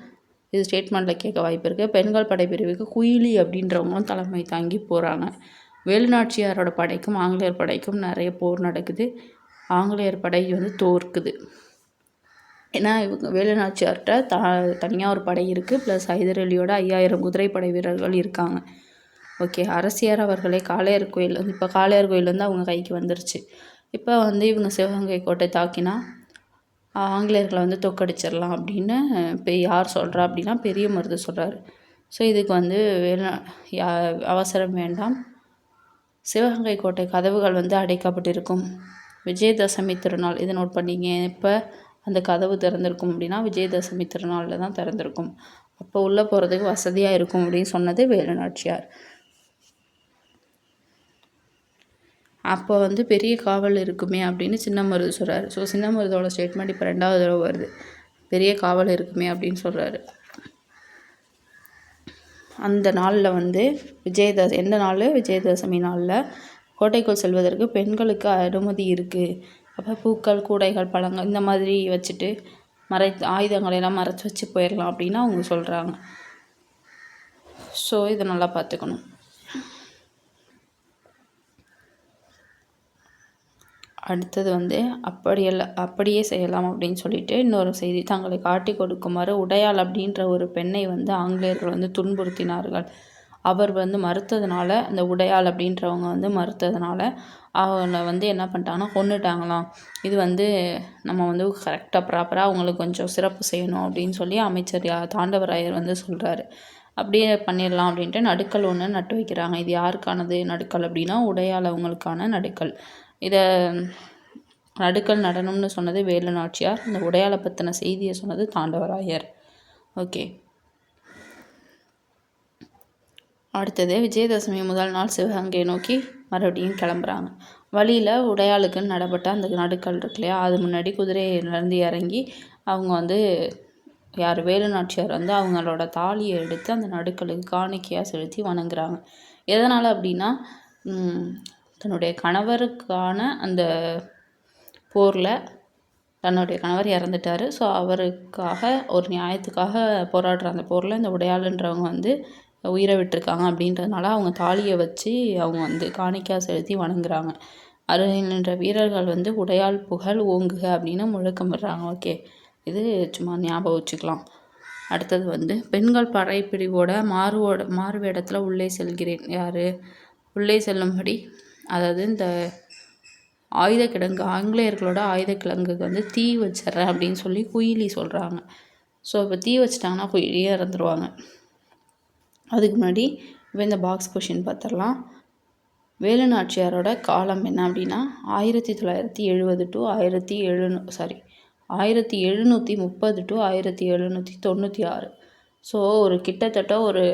இது ஸ்டேட்மெண்ட்டில் கேட்க வாய்ப்பு இருக்குது. பெண்கள் படை பிரிவுக்கு குயிலி அப்படின்றவங்களும் தலைமை தாங்கி போகிறாங்க. வேலுநாச்சியாரோட படைக்கும் ஆங்கிலேயர் படைக்கும் நிறைய போர் நடக்குது. ஆங்கிலேயர் படை வந்து தோற்குது. ஏன்னா இவங்க வேலுநாச்சியார்கிட்ட தனியாக ஒரு படை இருக்குது, ப்ளஸ் ஹைதர் அலியோட 5000 குதிரைப்படை வீரர்கள் இருக்காங்க. ஓகே, அரசியார் அவர்களே காளையார் கோயில் இப்போ காளையார் கோயில் வந்து அவங்க கைக்கு வந்துருச்சு. இப்போ வந்து இவங்க சிவகங்கை கோட்டை தாக்கினா ஆங்கிலேயர்களை வந்து தோக்கடிச்சிடலாம் அப்படின்னு இப்போ யார் சொல்கிறா அப்படின்னா பெரிய மருது சொல்கிறாரு. ஸோ இதுக்கு வந்து அவசரம் வேண்டாம், சிவகங்கை கோட்டை கதவுகள் வந்து அடைக்கப்பட்டிருக்கும், விஜயதசமி திருநாள் இதை நோட் பண்ணிங்க. இப்போ அந்த கதவு திறந்திருக்கும் அப்படின்னா விஜயதசமி திருநாளில் தான் திறந்திருக்கும், அப்போ உள்ளே போகிறதுக்கு வசதியாக இருக்கும் அப்படின்னு சொன்னது வேலுநாச்சியார். அப்போ வந்து பெரிய காவல் இருக்குமே அப்படின்னு சின்ன மருது சொல்கிறாரு. ஸோ சின்ன மருதோட ஸ்டேட்மெண்ட் இப்போ 2வது தடவை வருது, பெரிய காவல் இருக்குமே அப்படின்னு சொல்கிறாரு. அந்த நாளில் வந்து எந்த நாள்? விஜயதசமி நாளில் கோட்டைக்குள் செல்வதற்கு பெண்களுக்கு அனுமதி இருக்குது. அப்போ பூக்கள், கூடைகள், பழங்கள் இந்த மாதிரி வச்சுட்டு ஆயுதங்களெல்லாம் மறைச்சி வச்சு போயிடலாம் அப்படின்னு அவங்க சொல்கிறாங்க. ஸோ இதை நல்லா பார்த்துக்கணும். அடுத்தது வந்து அப்படியே செய்யலாம் அப்படின்னு சொல்லிட்டு இன்னொரு செய்தி, தங்களை காட்டி கொடுக்குமாறு உடையாள் அப்படின்ற ஒரு பெண்ணை வந்து ஆங்கிலேயர்கள் வந்து துன்புறுத்தினார்கள். அவர் வந்து மறுத்ததுனால, அந்த உடையாள் அப்படின்றவங்க வந்து மறுத்ததுனால அவங்கள வந்து என்ன பண்ணிட்டாங்கன்னா கொன்னுட்டாங்களாம். இது வந்து நம்ம வந்து கரெக்டாக ப்ராப்பராக அவங்களுக்கு கொஞ்சம் சிறப்பு செய்யணும் அப்படின்னு சொல்லி அமைச்சர் தாண்டவராயர் வந்து சொல்கிறாரு. அப்படியே பண்ணிடலாம் அப்படின்ட்டு நடுக்கல் ஒன்று நட்டு வைக்கிறாங்க. இது யாருக்கானது நடுக்கல் அப்படின்னா உடையாள் அவங்களுக்கான நடுக்கல். இதை நடுக்கல் நடனம்னு சொன்னது வேலுநாச்சியார், இந்த உடையாளை பற்றின செய்தியை சொன்னது தாண்டவராயர். ஓகே, அடுத்தது விஜயதசமி முதல் நாள் சிவகங்கை நோக்கி மறுபடியும் கிளம்புறாங்க. வழியில் உடையாளுக்குன்னு நடப்பட்ட அந்த நடுக்கல் இருக்கு இல்லையா, அது முன்னாடி குதிரையிலேருந்து இறங்கி அவங்க வந்து வேலுநாச்சியார் வந்து அவங்களோட தாலியை எடுத்து அந்த நடுக்கலுக்கு காணிக்கையாக செலுத்தி வணங்குறாங்க. எதனால் அப்படின்னா தன்னுடைய கணவருக்கான அந்த போரில் தன்னுடைய கணவர் இறந்துட்டார். ஸோ அவருக்காக ஒரு நியாயத்துக்காக போராடுற அந்த போரில் இந்த உடையாளுன்றவங்க வந்து உயிரை விட்டுருக்காங்க. அப்படின்றதுனால அவங்க தாலியை வச்சு அவங்க வந்து காணிக்கையாக செலுத்தி வணங்குறாங்க. அருகில் நின்ற வீரர்கள் வந்து உடையாள் புகழ் ஓங்குக அப்படின்னு முழக்கமிடுறாங்க. ஓகே, இது சும்மா ஞாபகம் வச்சுக்கலாம். அடுத்தது வந்து பெண்கள் படைப்பிரிவோட மாறு வேடத்தில் உள்ளே செல்கிறேன். யார் உள்ளே செல்லும்படி, அதாவது இந்த ஆயுதக்கிடங்கு ஆங்கிலேயர்களோட ஆயுதக்கிடங்குக்கு வந்து தீ வச்சிட்றேன் அப்படின்னு சொல்லி குயிலி சொல்கிறாங்க. ஸோ இப்போ தீ வச்சிட்டாங்கன்னா குயிலியே இறந்துருவாங்க. அதுக்கு முன்னாடி இப்போ இந்த பாக்ஸ் கொஷின் பார்த்துடலாம். வேலுநாச்சியாரோட காலம் என்ன அப்படின்னா 1730 டு 1730 டு 1796. ஸோ ஒரு கிட்டத்தட்ட ஒரு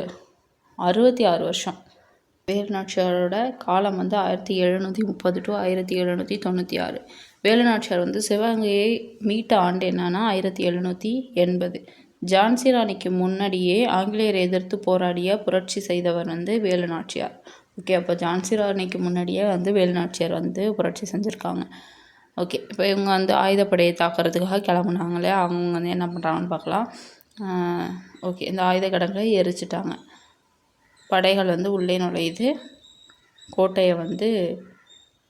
66 வருஷம். வேலுநாச்சியாரோட காலம் வந்து 1730 டு 1796. வேலுநாச்சியார் வந்து சிவகங்கையை மீட்ட ஆண்டு என்னன்னா 1780. ஜான்சி ராணிக்கு முன்னாடியே ஆங்கிலேயரை எதிர்த்து போராடிய புரட்சி செய்தவர் வந்து வேலுநாச்சியார். ஓகே, அப்போ ஜான்சி ராணிக்கு முன்னாடியே வந்து வேலுநாச்சியார் வந்து புரட்சி செஞ்சுருக்காங்க. ஓகே, இப்போ இவங்க வந்து ஆயுதப்படையை தாக்கிறதுக்காக கிளம்புனாங்களே, அவங்க வந்து என்ன பண்ணுறாங்கன்னு பார்க்கலாம். ஓகே, இந்த ஆயுத கிடங்கை எரிச்சிட்டாங்க. படைகள் வந்து உள்ளே நுழையுது. கோட்டையை வந்து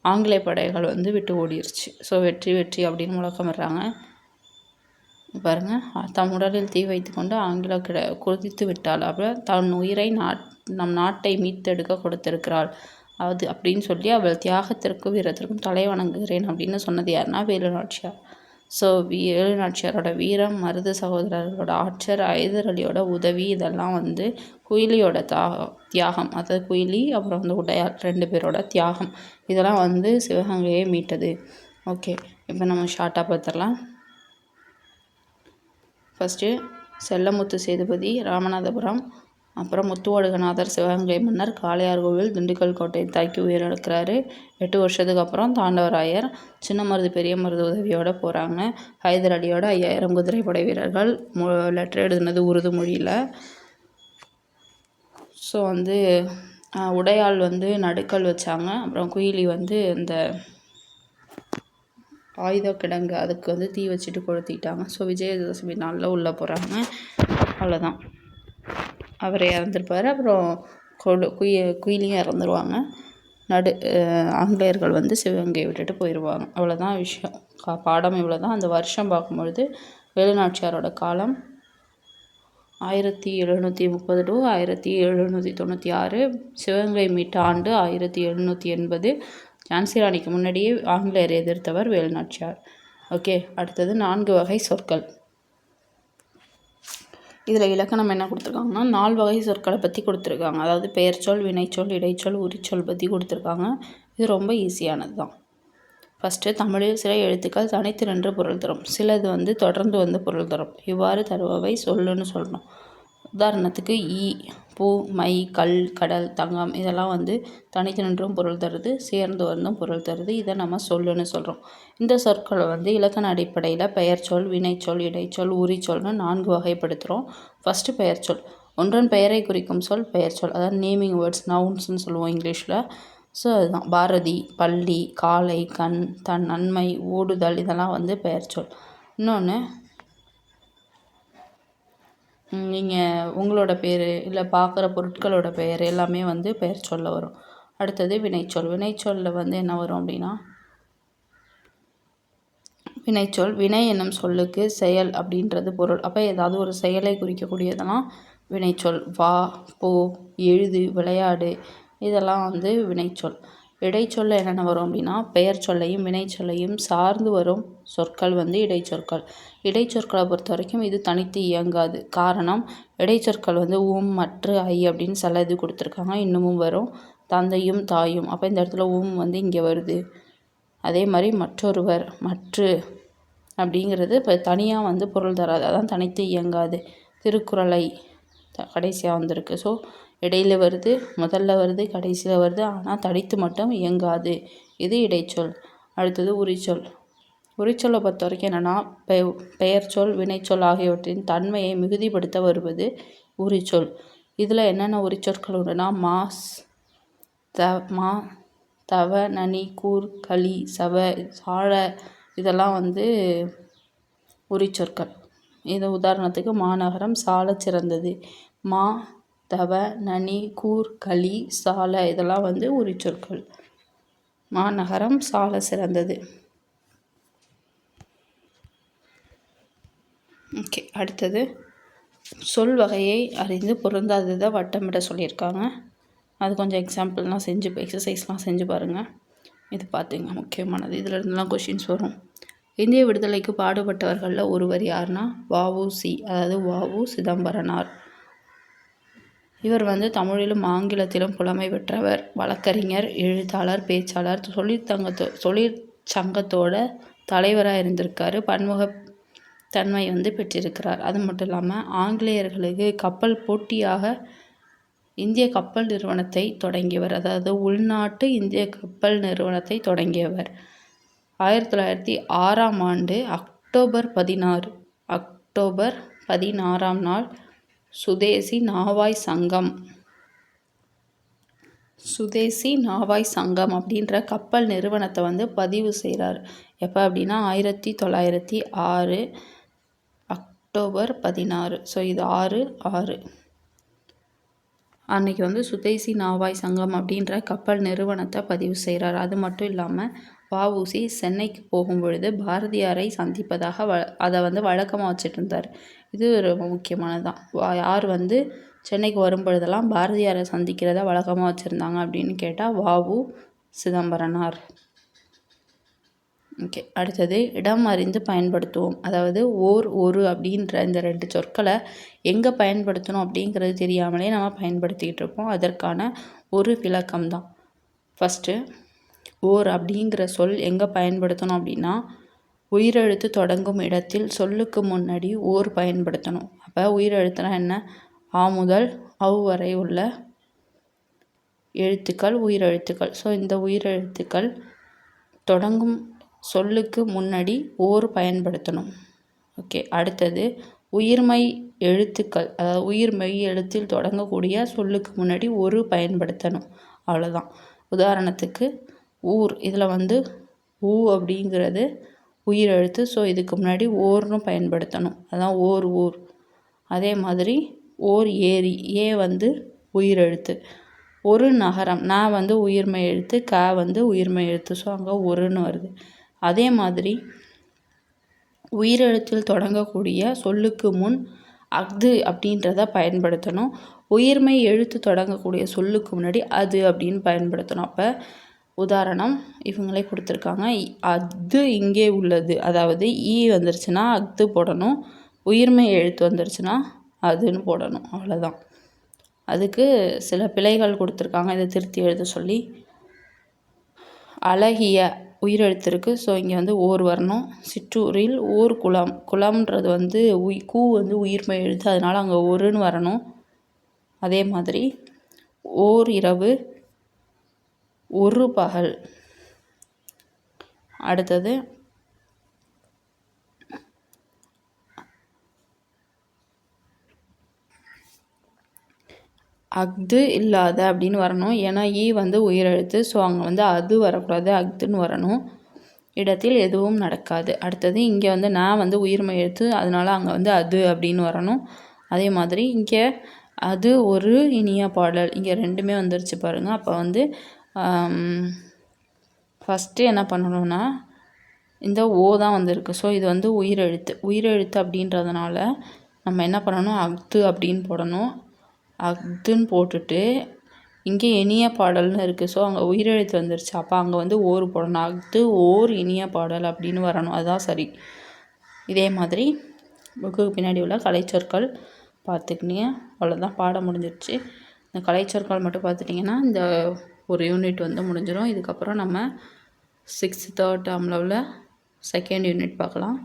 ஆங்கிலேய படைகள் வந்து விட்டு ஓடிடுச்சு. ஸோ வெற்றி வெற்றி அப்படின்னு முழக்கமிடுறாங்க. பாருங்கள், தம் உடலில் தீ வைத்து கொண்டு ஆங்கில குதித்து விட்டாள். அப்புறம் தன் உயிரை நம் நாட்டை மீட்டெடுக்க கொடுத்திருக்கிறாள் அது அப்படின்னு சொல்லி அவள் தியாகத்திற்கும் வீரத்திற்கும் தலை வணங்குகிறேன் அப்படின்னு சொன்னது யாருன்னா வேலுநாச்சியார். ஸோ வேலுநாச்சியாரோட வீரம், மருது சகோதரர்களோட ஆட்சர், ஹைதர் அலியோட உதவி, இதெல்லாம் வந்து குயிலியோட தியாகம், அதாவது குயிலி அப்புறம் வந்து உடையார் 2 பேரோட தியாகம், இதெல்லாம் வந்து சிவகங்கையை மீட்டது. ஓகே, இப்போ நம்ம ஷார்ட்டாக பார்த்துடலாம். ஃபஸ்ட்டு செல்லமுத்து சேதுபதி ராமநாதபுரம், அப்புறம் முத்துவடுகநாதர் சிவகங்கை மன்னர், காளையார் கோவில், திண்டுக்கல் கோட்டையை தாக்கி உயிரிழக்கிறாரு. 8 வருஷத்துக்கு அப்புறம் தாண்டவராயர் சின்ன மருது பெரிய மருது உதவியோடு போகிறாங்க. ஹைதர் அலியோட 5000 குதிரைப்படை வீரர்கள். லெட்டர் எழுதுனது உருது மொழியில். ஸோ வந்து உடையாள் வந்து நடுக்கல் வச்சாங்க. அப்புறம் குயிலி வந்து இந்த ஆயுத கிடங்கு அதுக்கு வந்து தீ வச்சுட்டு கொளுத்திட்டாங்க. ஸோ விஜயதசமி நாளில் உள்ளே போகிறாங்க. அவ்வளோதான், அவர் இறந்துருப்பார். அப்புறம் குயிலியும் இறந்துருவாங்க. ஆங்கிலேயர்கள் வந்து சிவகங்கையை விட்டுட்டு போயிடுவாங்க. அவ்வளோதான் விஷயம். பாடம் இவ்வளோ தான். அந்த வருஷம் பார்க்கும்பொழுது வேலுநாச்சியாரோட காலம் 1730 to 1796. சிவகங்கை மீட்ட ஆண்டு 1780. ஜான்சி ராணிக்கு முன்னாடியே ஆங்கிலேயரை எதிர்த்தவர் வேலுநாச்சியார். ஓகே, அடுத்தது 4 வகை சொற்கள். இதில் இலக்கணம் என்ன கொடுத்துருக்காங்கன்னா 4 வகை சொற்களை பற்றி கொடுத்துருக்காங்க. அதாவது பெயர்ச்சொல், வினைச்சொல், இடைச்சொல், உரிச்சொல் பற்றி கொடுத்துருக்காங்க. இது ரொம்ப ஈஸியானது தான். ஃபஸ்ட்டு, தமிழில் சில எழுத்துக்கள் தனித்து நின்று பொருள் தரும், சிலது தொடர்ந்து பொருள் தரும். இவ்வாறு தருபவை சொல்லுன்னு சொல்லணும். உதாரணத்துக்கு ஈ, பூ, மை, கல், கடல், தங்கம் இதெல்லாம் தனித்து நின்றும் பொருள் தருது, சேர்ந்து பொருள் தருது. இதை நம்ம சொல்லுன்னு சொல்கிறோம். இந்த சொற்களை இலக்கண அடிப்படையில் பெயர்ச்சொல், வினைச்சொல், இடைச்சொல், உரிச்சொல்னு 4 வகைப்படுத்துகிறோம். ஃபஸ்ட்டு பெயர்ச்சொல். ஒன்றன் பெயரை குறிக்கும் சொல் பெயர்ச்சொல். அதாவது நேமிங் வேர்ட்ஸ், நவுன்ஸ்ன்னு சொல்லுவோம் இங்கிலீஷில். ஸோ அதுதான் பாரதி, பள்ளி, காலை, கண், தன், நன்மை, ஓடுதல் இதெல்லாம் பெயர்ச்சொல். இன்னொன்று, நீங்கள் உங்களோட பேர் இல்லை பார்க்குற பொருட்களோட பெயர் எல்லாமே பெயர்ச்சொல்ல வரும். அடுத்தது வினைச்சொல். வினைச்சொல்லில் என்ன வரும் அப்படின்னா, வினைச்சொல் வினை என்னும் சொல்லுக்கு செயல் அப்படின்றது பொருள். அப்போ ஏதாவது ஒரு செயலை குறிக்கக்கூடியதெல்லாம் வினைச்சொல். வா, போ, எழுது, விளையாடு இதெல்லாம் வினைச்சொல். இடைச்சொல்ல என்னென்ன வரும் அப்படின்னா, பெயர் சொல்லையும் வினைச்சொல்லையும் சார்ந்து வரும் சொற்கள் இடைச்சொற்கள். இடைச்சொற்களை பொறுத்த வரைக்கும் இது தனித்து இயங்காது. காரணம், இடைச்சொற்கள் மற்ற, ஐ அப்படின்னு சில இது கொடுத்துருக்காங்க. இன்னமும் வரும் தந்தையும் தாயும். அப்போ இந்த இடத்துல இங்கே வருது. அதே மாதிரி மற்றொருவர், மற்று அப்படிங்கிறது இப்போ தனியாக பொருள் தராது. அதான் தனித்து இயங்காது. திருக்குறளை கடைசியாக வந்திருக்கு. ஸோ இடையில வருது, முதல்ல வருது, கடைசியில் வருது. ஆனால் தனித்து மட்டும் இயங்காது. இது இடைச்சொல். அடுத்தது உரிச்சொல். உரிச்சொல்லை பொறுத்த வரைக்கும் என்னென்னா, பெயர்ச்சொல், வினைச்சொல் ஆகியவற்றின் தன்மையை மிகுதிப்படுத்த வருவது உரிச்சொல். இதில் என்னென்ன உரிச்சொற்கள் உண்டுன்னா, மாஸ், மா, தவ, நனி, கூர், களி, சவ, சாழ இதெல்லாம் உரிச்சொற்கள். இது உதாரணத்துக்கு மாநகரம் சால சிறந்தது. மா, தவ, நனி, கூர், களி, சால இதெல்லாம் உரிச்சொற்கள். மாநகரம் சால சிறந்தது. ஓகே, அடுத்தது சொல் வகையை அறிந்து பொருந்தாததை வட்டமிட சொல்லியிருக்காங்க. அது கொஞ்சம் எக்ஸாம்பிள்லாம் எக்ஸசைஸ்லாம் செஞ்சு பாருங்கள். இது பார்த்துங்க, முக்கியமானது. இதில் இருந்தெல்லாம் கொஷின்ஸ் வரும். இந்திய விடுதலைக்கு பாடுபட்டவர்களில் ஒருவர் யாருன்னா வ.உ.சி. அதாவது வ.உ. சிதம்பரனார். இவர் தமிழிலும் ஆங்கிலத்திலும் புலமை பெற்றவர். வழக்கறிஞர், எழுத்தாளர், பேச்சாளர், தொழிற்சங்கத்தோட தலைவராக இருந்திருக்காரு. பன்முகத்தன்மை பெற்றிருக்கிறார். அது மட்டும் இல்லாமல் ஆங்கிலேயர்களுக்கு கப்பல் போட்டியாக இந்திய கப்பல் நிறுவனத்தை தொடங்கியவர். அதாவது உள்நாட்டு இந்திய கப்பல் நிறுவனத்தை தொடங்கியவர். 1906ஆம் ஆண்டு அக்டோபர் 16ஆம் நாள் சுதேசி நாவாய் சங்கம் அப்படின்ற கப்பல் நிறுவனத்தை பதிவு செய்கிறார். எப்போ அப்படின்னா 1906 அக்டோபர் 16. ஸோ இது 6/6 அன்றைக்கி சுதேசி நாவாய் சங்கம் அப்படின்ற கப்பல் நிறுவனத்தை பதிவு செய்கிறார். அது மட்டும் இல்லாமல் வ.உ.சி. சென்னைக்கு போகும் பொழுது பாரதியாரை சந்திப்பதாக அதை வழக்கமாக வச்சுட்டு இருந்தார். இது ரொம்ப முக்கியமானது தான். யார் சென்னைக்கு வரும் பொழுதெல்லாம் பாரதியாரை சந்திக்கிறத வழக்கமாக வச்சுருந்தாங்க அப்படின்னு கேட்டால் வ.உ. சிதம்பரனார். ஓகே, அடுத்தது இடம் அறிந்து பயன்படுத்துவோம். அதாவது ஓர், ஒரு அப்படின்ற இந்த 2 சொற்களை எங்கே பயன்படுத்தணும் அப்படிங்கிறது தெரியாமலே நம்ம பயன்படுத்திக்கிட்டு இருப்போம். அதற்கான ஒரு விளக்கம் தான். ஃபஸ்ட்டு, ஓர் அப்படிங்கிற சொல் எங்கே பயன்படுத்தணும் அப்படின்னா, உயிரெழுத்து தொடங்கும் இடத்தில் சொல்லுக்கு முன்னாடி ஓர் பயன்படுத்தணும். அப்போ உயிரெழுத்துனா என்ன? ஆ முதல் அவ் வரை உள்ள எழுத்துக்கள் உயிரெழுத்துக்கள். ஸோ இந்த உயிரெழுத்துக்கள் தொடங்கும் சொல்லுக்கு முன்னாடி ஓர் பயன்படுத்தணும். ஓகே, அடுத்தது உயிர்மெய் எழுத்துக்கள், அதாவது உயிர்மெய் எழுத்தில் தொடங்கக்கூடிய சொல்லுக்கு முன்னாடி ஒரு பயன்படுத்தணும். அவ்வளோதான். உதாரணத்துக்கு ஊர், இதில் ஊ அப்படிங்கிறது உயிரெழுத்து. ஸோ இதுக்கு முன்னாடி ஓர்னு பயன்படுத்தணும். அதான் ஓர், ஊர். அதே மாதிரி ஓர் ஏரி, ஏ உயிரெழுத்து. ஒரு நகரம், நான் உயிர்மெய் எழுத்து, க உயிர்மெய் எழுத்து. ஸோ அங்கே ஒருன்னு வருது. அதே மாதிரி உயிரெழுத்தில் தொடங்கக்கூடிய சொல்லுக்கு முன் அஃது அப்படின்றத பயன்படுத்தணும். உயிர்மெய் எழுத்து தொடங்கக்கூடிய சொல்லுக்கு முன்னாடி அது அப்படின்னு பயன்படுத்தணும். அப்போ உதாரணம் இவங்களே கொடுத்துருக்காங்க. அது இங்கே உள்ளது, அதாவது ஈ வந்துருச்சுன்னா அஃது போடணும், உயிர்மெய் எழுத்து வந்துருச்சுன்னா அதுன்னு போடணும். அவ்வளோதான். அதுக்கு சில பிழைகள் கொடுத்துருக்காங்க, இதை திருத்தி எழுத சொல்லி. அழகிய உயிரெழுத்து இருக்குது, ஸோ இங்கே வந்து ஓர் வரணும். சிற்றூரில் ஓர் குளம், குளம்ன்றது வந்து கூ வந்து உயிர்மெய் எழுத்து, அதனால் அங்கே ஒருன்னு வரணும். அதே மாதிரி ஓர் இரவு, ஒரு பகல். அடுத்தது அஃது இல்லாத அப்படின்னு வரணும். ஏன்னா ஈ வந்து உயிரெழுத்து, ஸோ அங்கே வந்து அது வரக்கூடாது, அஃதுன்னு வரணும். இடத்தில் எதுவும் நடக்காது. அடுத்தது இங்கே வந்து நான் வந்து உயிர்மெய் எழுத்து, அதனால் அங்கே வந்து அது அப்படின்னு வரணும். அதே மாதிரி இங்கே அது ஒரு இனிய பாடல், இங்கே ரெண்டுமே வந்துருச்சு பாருங்கள். அப்போ வந்து ஃபஸ்ட்டு என்ன பண்ணணும்னா இந்த ஓ தான் வந்திருக்கு, ஸோ இது வந்து உயிரெழுத்து. உயிரெழுத்து அப்படின்றதுனால நம்ம என்ன பண்ணணும், அஃது அப்படின்னு போடணும். அஃதுன்னு போட்டுட்டு இங்கே இனிய பாடல்னு இருக்குது, ஸோ அங்கே உயிரெழுத்து வந்துருச்சு, அப்போ அங்கே வந்து ஓர் போடணும். அஃது ஓர் இனிய பாடல் அப்படின்னு வரணும், அதுதான் சரி. இதே மாதிரி புக்குக்கு பின்னாடி உள்ள கலைச்சொற்கள் பார்த்துக்கினீங்க. அவ்வளோதான், பாடம் முடிஞ்சிருச்சு. இந்த கலைச்சொற்கள் மட்டும் பார்த்துட்டிங்கன்னா இந்த ஒரு யூனிட் வந்து முடிஞ்சிடும். இதுக்கப்புறம் நம்ம 6th 3rd டேர்மில் உள்ள 2nd யூனிட் பார்க்கலாம்.